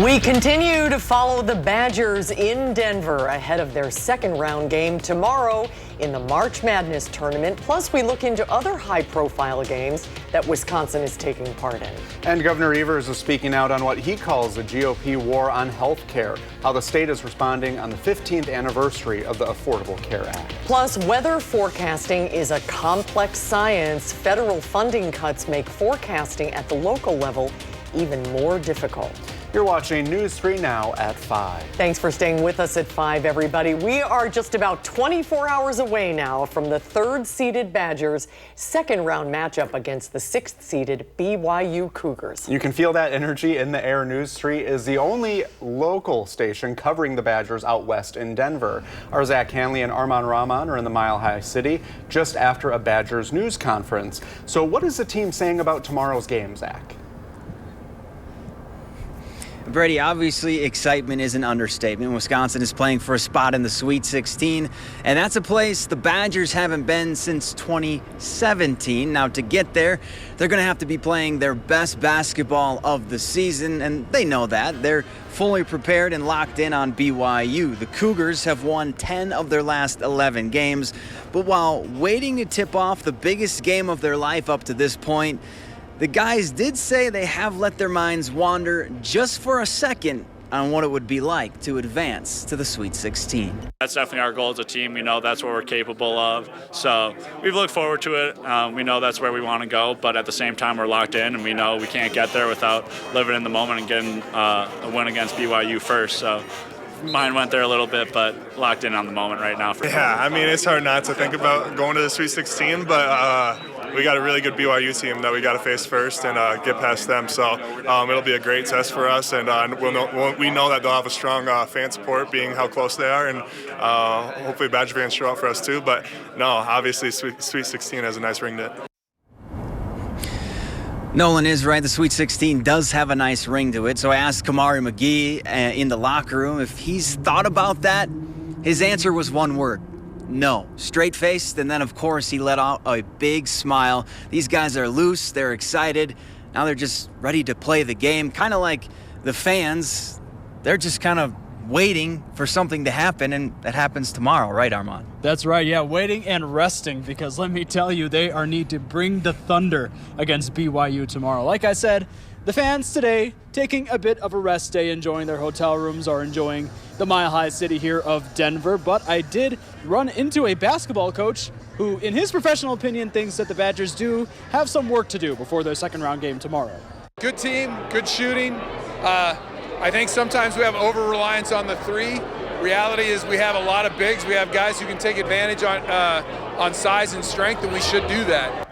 We continue to follow the Badgers in Denver ahead of their second round game tomorrow in the March Madness tournament. Plus, we look into other high-profile games that Wisconsin is taking part in. And Governor Evers is speaking out on what he calls the GOP war on health care, how the state is responding on the 15th anniversary of the Affordable Care Act. Plus, weather forecasting is a complex science. Federal funding cuts make forecasting at the local level even more difficult. You're watching News 3 Now at 5. Thanks for staying with us at 5, everybody. We are just about 24 hours away now from the third-seeded Badgers' second-round matchup against the sixth-seeded BYU Cougars. You can feel that energy in the air. News 3 is the only local station covering the Badgers out west in Denver. Our Zach Hanley and Armand Rahman are in the Mile High City just after a Badgers news conference. So what is the team saying about tomorrow's game, Zach? Brady, obviously excitement is an understatement. Wisconsin is playing for a spot in the Sweet 16, and that's a place the Badgers haven't been since 2017. Now, to get there, they're going to have to be playing their best basketball of the season, and they know that. They're fully prepared and locked in on BYU. The Cougars have won 10 of their last 11 games, but while waiting to tip off the biggest game of their life up to this point, the guys did say they have let their minds wander just for a second on what it would be like to advance to the Sweet 16. That's definitely our goal as a team. We know that's what we're capable of. So we've looked forward to it. We know that's where we want to go, but at the same time, we're locked in, and we know we can't get there without living in the moment and getting a win against BYU first. So mine went there a little bit, but locked in on the moment right now. Yeah, I mean, it's hard not to think about going to the Sweet 16, but we got a really good BYU team that we got to face first and get past them. So it'll be a great test for us, and we know that they'll have a strong fan support, being how close they are, and hopefully Badger fans show up for us too. But no, obviously Sweet 16 has a nice ring to it. Nolan is right. The Sweet 16 does have a nice ring to it. So I asked Kamari McGee in the locker room if he's thought about that. His answer was one word: no. Straight-faced, and then, of course, he let out a big smile. These guys are loose. They're excited. Now they're just ready to play the game. Kind of like the fans. They're just kind of waiting for something to happen, and that happens tomorrow, right, Armand? That's right, yeah, waiting and resting, because let me tell you, they are need to bring the thunder against BYU tomorrow. Like I said, the fans today taking a bit of a rest day, enjoying their hotel rooms or enjoying the Mile High City here of Denver. But I did run into a basketball coach who, in his professional opinion, thinks that the Badgers do have some work to do before their second round game tomorrow. Good team, good shooting. I think sometimes we have over-reliance on the three. Reality is we have a lot of bigs. We have guys who can take advantage on size and strength, and we should do that.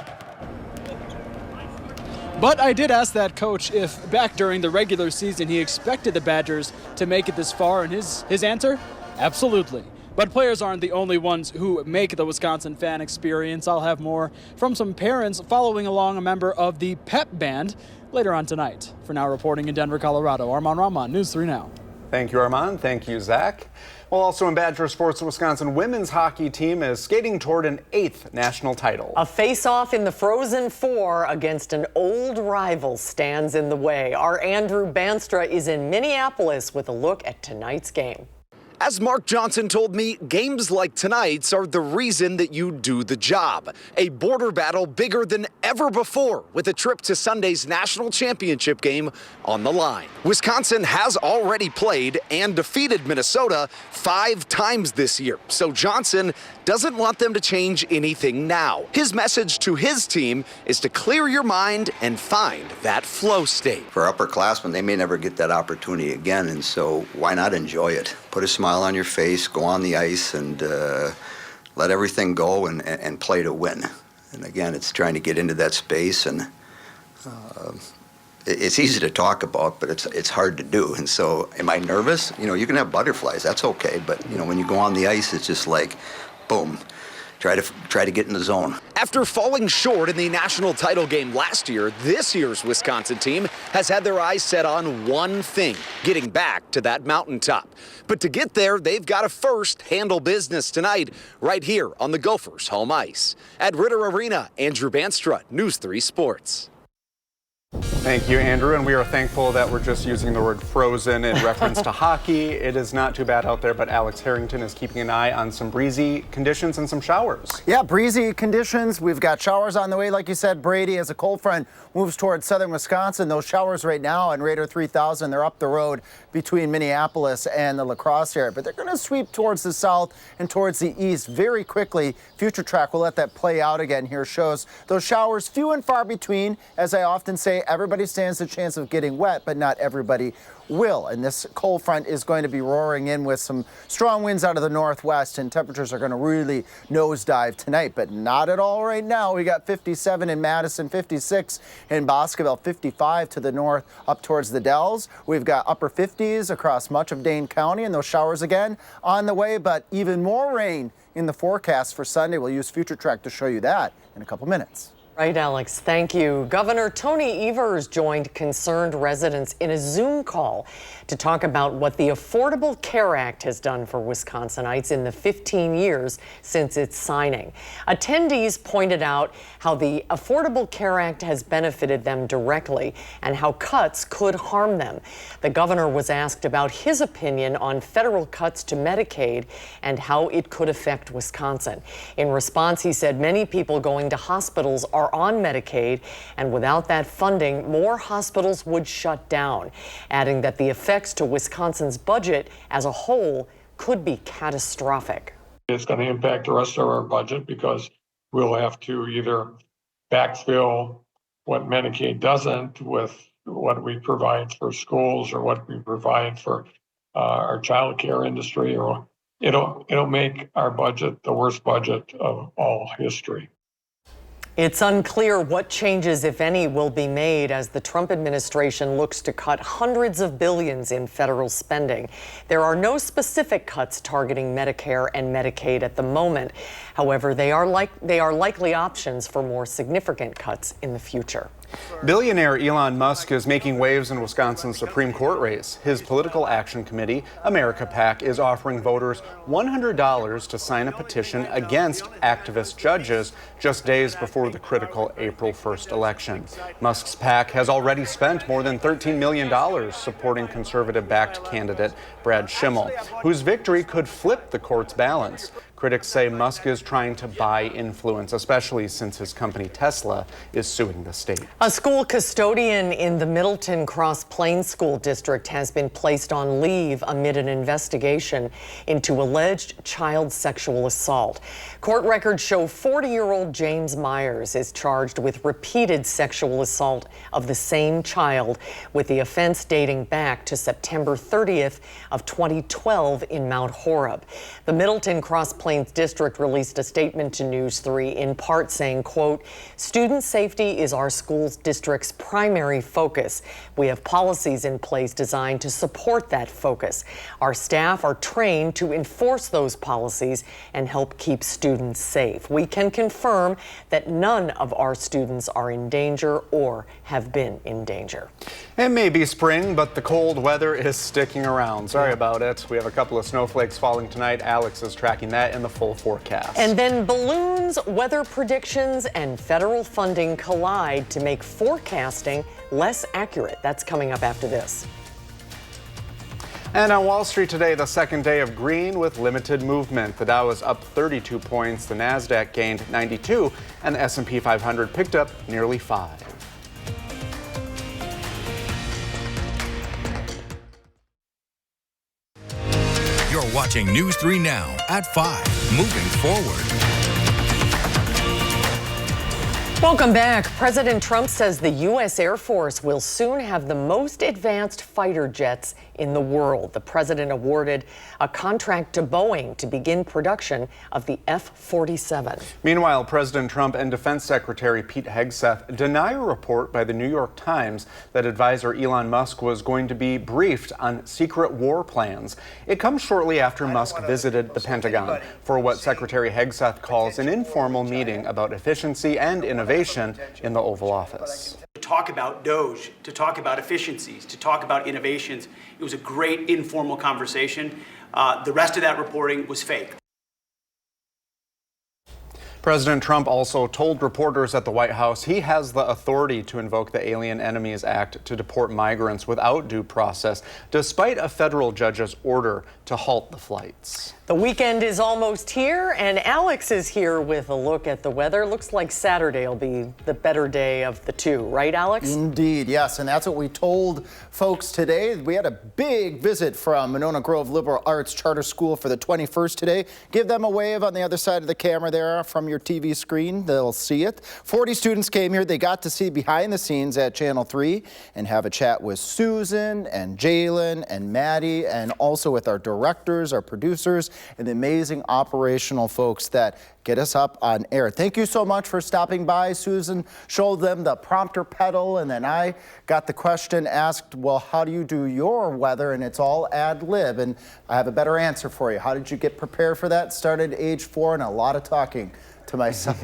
But I did ask that coach if back during the regular season he expected the Badgers to make it this far, and his answer, absolutely. But players aren't the only ones who make the Wisconsin fan experience. I'll have more from some parents following along a member of the pep band later on tonight. For now, reporting in Denver, Colorado, Armand Rahman, News 3 Now. Thank you, Armand. Thank you, Zach. Well, also in Badger sports, the Wisconsin women's hockey team is skating toward an 8th national title. A face-off in the Frozen Four against an old rival stands in the way. Our Andrew Banstra is in Minneapolis with a look at tonight's game. As Mark Johnson told me, games like tonight's are the reason that you do the job. A border battle bigger than ever before, with a trip to Sunday's national championship game on the line. Wisconsin has already played and defeated Minnesota 5 times this year, so Johnson doesn't want them to change anything now. His message to his team is to clear your mind and find that flow state. For upperclassmen, they may never get that opportunity again, and so why not enjoy it? Put a smile on your face, go on the ice, and let everything go and play to win. And again, it's trying to get into that space, and it's easy to talk about, but it's hard to do. And so, am I nervous? You know, you can have butterflies, that's okay, but you know, when you go on the ice, it's just like, boom. Try to get in the zone. After falling short in the national title game last year, this year's Wisconsin team has had their eyes set on one thing: getting back to that mountaintop. But to get there, they've got to first handle business tonight, right here on the Gophers' home ice. At Ritter Arena, Andrew Banstra, News 3 Sports. Thank you, Andrew. And we are thankful that we're just using the word frozen in reference to hockey. It is not too bad out there, but Alex Harrington is keeping an eye on some breezy conditions and some showers. Yeah, breezy conditions. We've got showers on the way, like you said, Brady, as a cold front moves towards southern Wisconsin. Those showers right now on Radar 3000, they're up the road between Minneapolis and the La Crosse area, but they're going to sweep towards the south and towards the east very quickly. Future Track will let that play out again here. Shows those showers few and far between. As I often say, everybody stands a chance of getting wet, but not everybody will. And this cold front is going to be roaring in with some strong winds out of the northwest, and temperatures are going to really nosedive tonight, but not at all right now. We got 57 in Madison, 56 in Boscoville, 55 to the north up towards the Dells. We've got upper 50s across much of Dane County, and those showers again on the way, but even more rain in the forecast for Sunday. We'll use Future Track to show you that in a couple minutes. Right, Alex. Thank you. Governor Tony Evers joined concerned residents in a Zoom call to talk about what the Affordable Care Act has done for Wisconsinites in the 15 years since its signing. Attendees pointed out how the Affordable Care Act has benefited them directly and how cuts could harm them. The governor was asked about his opinion on federal cuts to Medicaid and how it could affect Wisconsin. In response, he said many people going to hospitals are on Medicaid, and without that funding, more hospitals would shut down, adding that the effects to Wisconsin's budget as a whole could be catastrophic. It's going to impact the rest of our budget because we'll have to either backfill what Medicaid doesn't with what we provide for schools or what we provide for our child care industry, or it'll make our budget the worst budget of all history. It's unclear what changes, if any, will be made as the Trump administration looks to cut hundreds of billions in federal spending. There are no specific cuts targeting Medicare and Medicaid at the moment. However, they are likely options for more significant cuts in the future. Billionaire Elon Musk is making waves in Wisconsin's Supreme Court race. His political action committee, America PAC, is offering voters $100 to sign a petition against activist judges just days before the critical April 1st election. Musk's PAC has already spent more than $13 million supporting conservative-backed candidate Brad Schimmel, whose victory could flip the court's balance. Critics say Musk is trying to buy influence, especially since his company Tesla is suing the state. A school custodian in the Middleton Cross Plains School District has been placed on leave amid an investigation into alleged child sexual assault. Court records show 40-year-old James Myers is charged with repeated sexual assault of the same child, with the offense dating back to September 30th of 2012 in Mount Horeb. The Middleton Cross Plains District released a statement to News 3 in part saying, quote, "Student safety is our school district's primary focus. We have policies in place designed to support that focus. Our staff are trained to enforce those policies and help keep students safe. We can confirm that none of our students are in danger or have been in danger." It may be spring, but the cold weather is sticking around. Sorry about it. We have a couple of snowflakes falling tonight. Alex is tracking that in the full forecast. And then balloons, weather predictions, and federal funding collide to make forecasting less accurate. That's coming up after this. And on Wall Street today, the second day of green with limited movement. The Dow is up 32 points, the Nasdaq gained 92, and the S&P 500 picked up nearly 5. You're watching News 3 Now at 5, moving forward. Welcome back. President Trump says the U.S. Air Force will soon have the most advanced fighter jets in the world. The president awarded a contract to Boeing to begin production of the F-47. Meanwhile, President Trump and Defense Secretary Pete Hegseth deny a report by the New York Times that advisor Elon Musk was going to be briefed on secret war plans. It comes shortly after Musk visited the Pentagon for what Secretary Hegseth calls an informal meeting about efficiency and innovation in the Oval Office. To talk about DOGE, to talk about efficiencies, to talk about innovations. It was a great informal conversation. The rest of that reporting was fake. President Trump also told reporters at the White House he has the authority to invoke the Alien Enemies Act to deport migrants without due process, despite a federal judge's order to halt the flights. The weekend is almost here, and Alex is here with a look at the weather. Looks like Saturday will be the better day of the two, right, Alex? Indeed, yes, and that's what we told folks today. We had a big visit from Monona Grove Liberal Arts Charter School for the 21st today. Give them a wave on the other side of the camera there from your TV screen. They'll see it. 40 students came here. They got to see behind the scenes at Channel 3 and have a chat with Susan and Jalen and Maddie, and also with our directors, our producers, and the amazing operational folks that get us up on air. Thank you so much for stopping by. Susan showed them the prompter pedal, and then I got the question asked, well, how do you do your weather? And it's all ad lib, and I have a better answer for you. How did you get prepared for that? Started at age 4 and a lot of talking to myself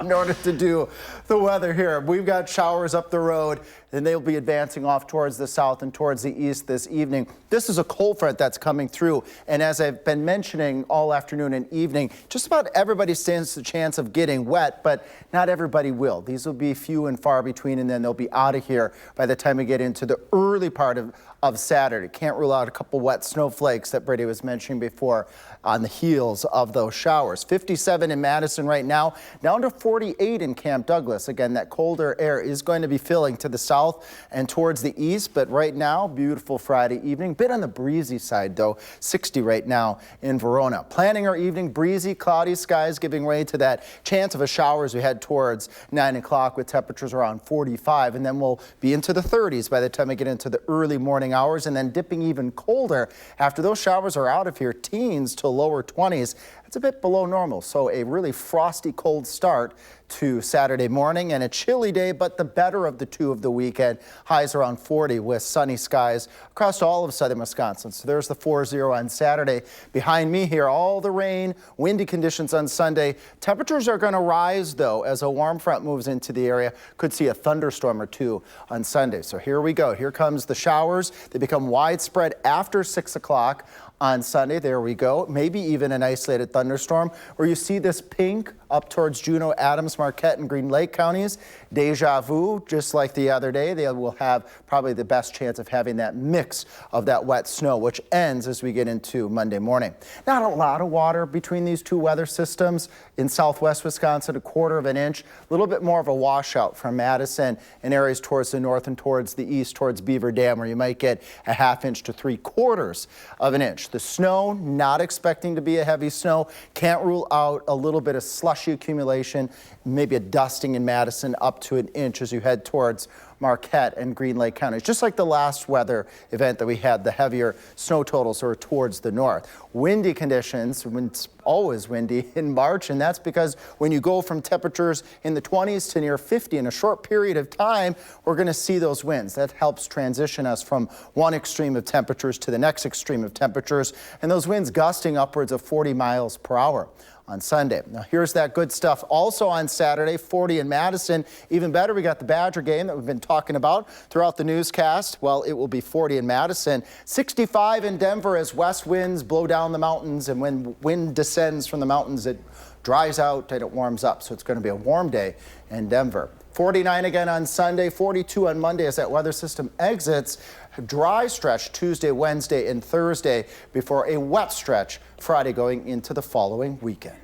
in order to do the weather here. We've got showers up the road, and they'll be advancing off towards the south and towards the east this evening. This is a cold front that's coming through, and as I've been mentioning all afternoon and evening, just about everybody stands the chance of getting wet, but not everybody will. These will be few and far between, and then they'll be out of here by the time we get into the early part of Saturday. Can't rule out a couple wet snowflakes that Brady was mentioning before on the heels of those showers. 57 in Madison right now, down to 48 in Camp Douglas. Again, that colder air is going to be filling to the south and towards the east, but right now, beautiful Friday evening. Bit on the breezy side though, 60 right now in Verona. Planning our evening, breezy, cloudy skies giving way to that chance of a shower as we head towards 9 o'clock with temperatures around 45, and then we'll be into the 30s by the time we get into the early morning hours, and then dipping even colder after those showers are out of here, teens to lower 20s. It's a bit below normal, so a really frosty cold start to Saturday morning and a chilly day, but the better of the two of the weekend. Highs around 40 with sunny skies across all of southern Wisconsin. So there's the 4-0 on Saturday. Behind me here, all the rain, windy conditions on Sunday. Temperatures are going to rise, though, as a warm front moves into the area. Could see a thunderstorm or two on Sunday. So here we go. Here comes the showers. They become widespread after 6 o'clock. On Sunday, there we go, maybe even an isolated thunderstorm where you see this pink up towards Juneau, Adams, Marquette, and Green Lake counties. Deja vu, just like the other day, they will have probably the best chance of having that mix of that wet snow, which ends as we get into Monday morning. Not a lot of water between these two weather systems. In southwest Wisconsin, 1/4 of an inch, a little bit more of a washout from Madison and areas towards the north and towards the east, towards Beaver Dam, where you might get a 1/2 inch to 3/4 of an inch. The snow, not expecting to be a heavy snow. Can't rule out a little bit of slushy accumulation, maybe a dusting in Madison up to an inch as you head towards Marquette and Green Lake counties. Just like the last weather event that we had, the heavier snow totals are towards the north. Windy conditions, it's always windy in March, and that's because when you go from temperatures in the 20s to near 50 in a short period of time, we're going to see those winds. That helps transition us from one extreme of temperatures to the next extreme of temperatures, and those winds gusting upwards of 40 miles per hour on Sunday. Now here's that good stuff. Also on Saturday, 40 in Madison. Even better, we got the Badger game that we've been talking about throughout the newscast. Well, it will be 40 in Madison. 65 in Denver as west winds blow down the mountains, and when wind descends from the mountains, it dries out and it warms up. So it's going to be a warm day in Denver. 49 again on Sunday, 42 on Monday as that weather system exits. Dry stretch Tuesday, Wednesday, and Thursday before a wet stretch Friday going into the following weekend.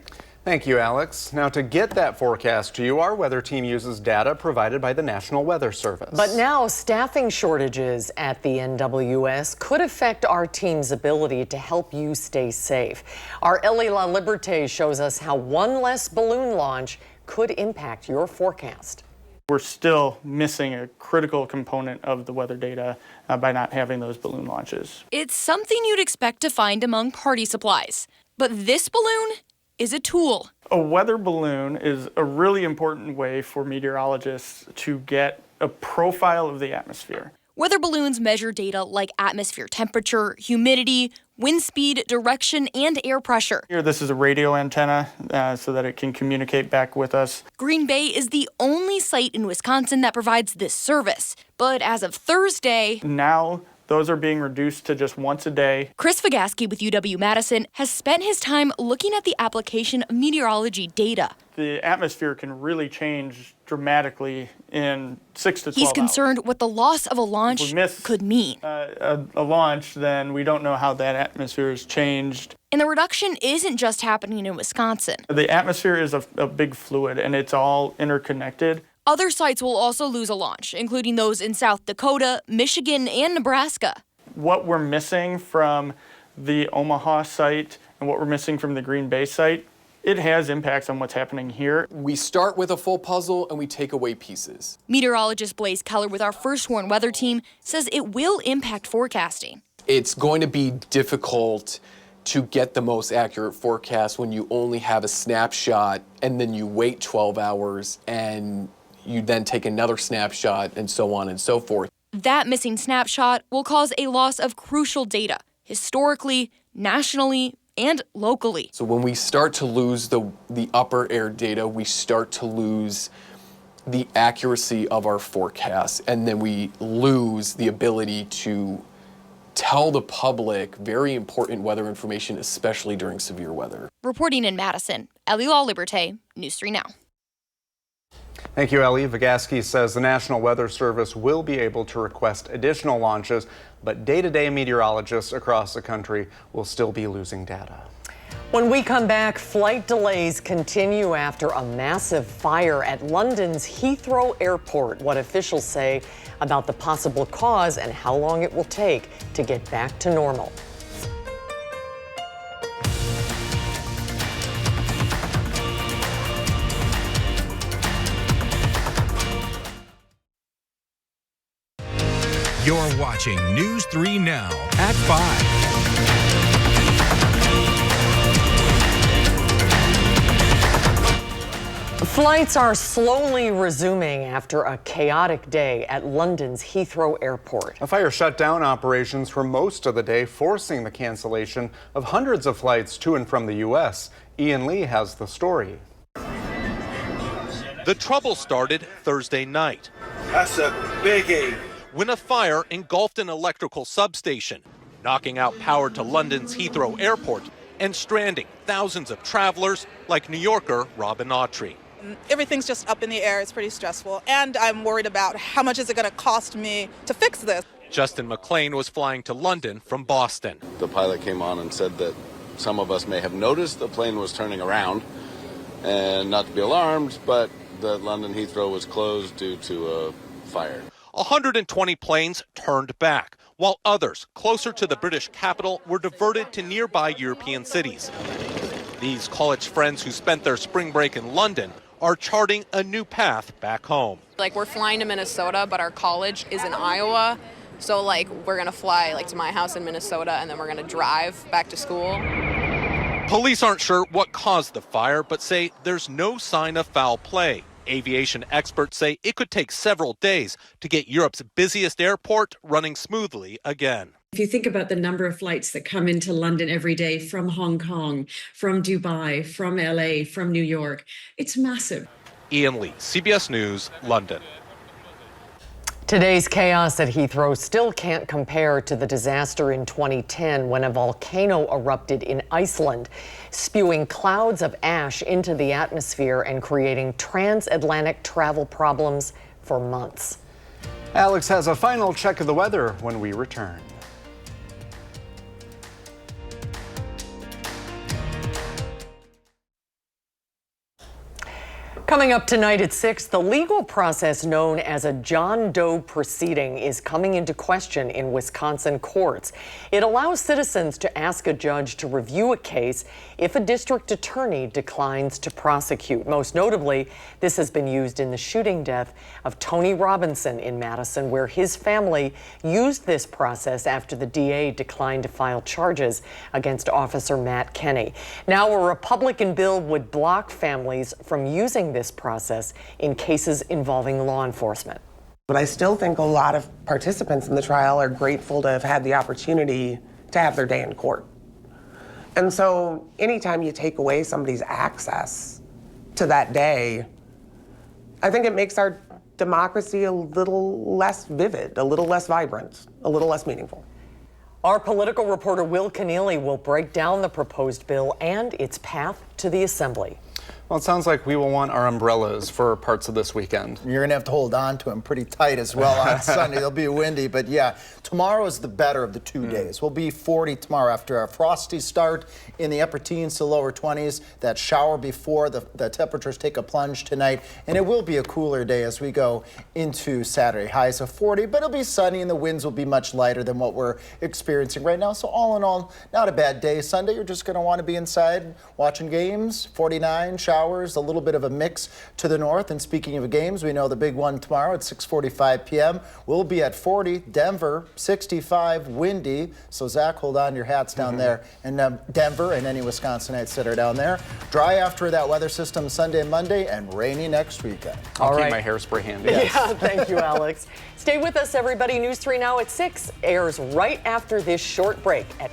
Thank you, Alex. Now, to get that forecast to you, our weather team uses data provided by the National Weather Service. But now staffing shortages at the NWS could affect our team's ability to help you stay safe. Our Ellie La Liberté shows us how one less balloon launch could impact your forecast. We're still missing a critical component of the weather data by not having those balloon launches. It's something you'd expect to find among party supplies, but this balloon is a tool. A weather balloon is a really important way for meteorologists to get a profile of the atmosphere. Weather balloons measure data like atmosphere temperature, humidity, wind speed, direction, and air pressure. Here, this is a radio antenna so that it can communicate back with us. Green Bay is the only site in Wisconsin that provides this service. But as of Thursday, now Those are being reduced to just once a day. Chris Vigaski with UW-Madison has spent his time looking at the application of meteorology data. The atmosphere can really change dramatically in 6 to 12 He's hours. concerned what the loss of a launch could mean. A launch, then we don't know how that atmosphere has changed. And the reduction isn't just happening in Wisconsin. The atmosphere is a big fluid, and it's all interconnected. Other sites will also lose a launch, including those in South Dakota, Michigan, and Nebraska. What we're missing from the Omaha site and what we're missing from the Green Bay site, it has impacts on what's happening here. We start with a full puzzle and we take away pieces. Meteorologist Blaze Keller with our First Warn Weather Team says it will impact forecasting. It's going to be difficult to get the most accurate forecast when you only have a snapshot and then you wait 12 hours and you then take another snapshot and so on and so forth. That missing snapshot will cause a loss of crucial data, historically, nationally, and locally. So when we start to lose the upper air data, we start to lose the accuracy of our forecasts, and then we lose the ability to tell the public very important weather information, especially during severe weather. Reporting in Madison, Ellie Law Liberté, News 3 Now. Thank you, Ellie. Vigaski says the National Weather Service will be able to request additional launches, but day-to-day meteorologists across the country will still be losing data. When we come back, flight delays continue after a massive fire at London's Heathrow Airport. What officials say about the possible cause and how long it will take to get back to normal. You're watching News 3 Now at 5. Flights are slowly resuming after a chaotic day at London's Heathrow Airport. A fire shut down operations for most of the day, forcing the cancellation of hundreds of flights to and from the U.S. Ian Lee has the story. The trouble started Thursday night. That's a biggie. When a fire engulfed an electrical substation, knocking out power to London's Heathrow Airport and stranding thousands of travelers like New Yorker Robin Autry. Everything's just up in the air. It's pretty stressful. And I'm worried about how much is it going to cost me to fix this. Justin McLean was flying to London from Boston. The pilot came on and said that some of us may have noticed the plane was turning around and not to be alarmed, but that London Heathrow was closed due to a fire. 120 planes turned back, while others closer to the British capital were diverted to nearby European cities. These college friends who spent their spring break in London are charting a new path back home. Like, we're flying to Minnesota, but our college is in Iowa. So, like, we're going to fly, to my house in Minnesota, and then we're going to drive back to school. Police aren't sure what caused the fire, but say there's no sign of foul play. Aviation experts say it could take several days to get Europe's busiest airport running smoothly again. If you think about the number of flights that come into London every day from Hong Kong, from Dubai, from LA, from New York, it's massive. Ian Lee, CBS News, London. Today's chaos at Heathrow still can't compare to the disaster in 2010 when a volcano erupted in Iceland, spewing clouds of ash into the atmosphere and creating transatlantic travel problems for months. Alex has a final check of the weather when we return. Coming up tonight at 6, the legal process known as a John Doe proceeding is coming into question in Wisconsin courts. It allows citizens to ask a judge to review a case if a district attorney declines to prosecute. Most notably, this has been used in the shooting death of Tony Robinson in Madison, where his family used this process after the DA declined to file charges against Officer Matt Kenney. Now, a Republican bill would block families from using this process in cases involving law enforcement. But I still think a lot of participants in the trial are grateful to have had the opportunity to have their day in court. And so anytime you take away somebody's access to that day, I think it makes our democracy a little less vivid, a little less vibrant, a little less meaningful. Our political reporter Will Keneally will break down the proposed bill and its path to the Assembly. Well, it sounds like we will want our umbrellas for parts of this weekend. You're going to have to hold on to them pretty tight as well on Sunday. It'll be windy, but yeah, tomorrow is the better of the 2 days. We'll be 40 tomorrow after a frosty start in the upper teens to lower 20s. That shower before the temperatures take a plunge tonight, and it will be a cooler day as we go into Saturday. Highs of 40, but it'll be sunny and the winds will be much lighter than what we're experiencing right now. So all in all, not a bad day. Sunday, you're just going to want to be inside watching games. 49 showers, a little bit of a mix to the north. And speaking of games, we know the big one tomorrow at 6:45 p.m. will be at 40. Denver, 65, windy. So Zach, hold on to your hats down there. And Denver and any Wisconsinites that are down there. Dry after that weather system Sunday and Monday, and rainy next weekend. I'll keep my hairspray handy. Yeah, thank you, Alex. Stay with us, everybody. News 3 Now at 6 airs right after this short break at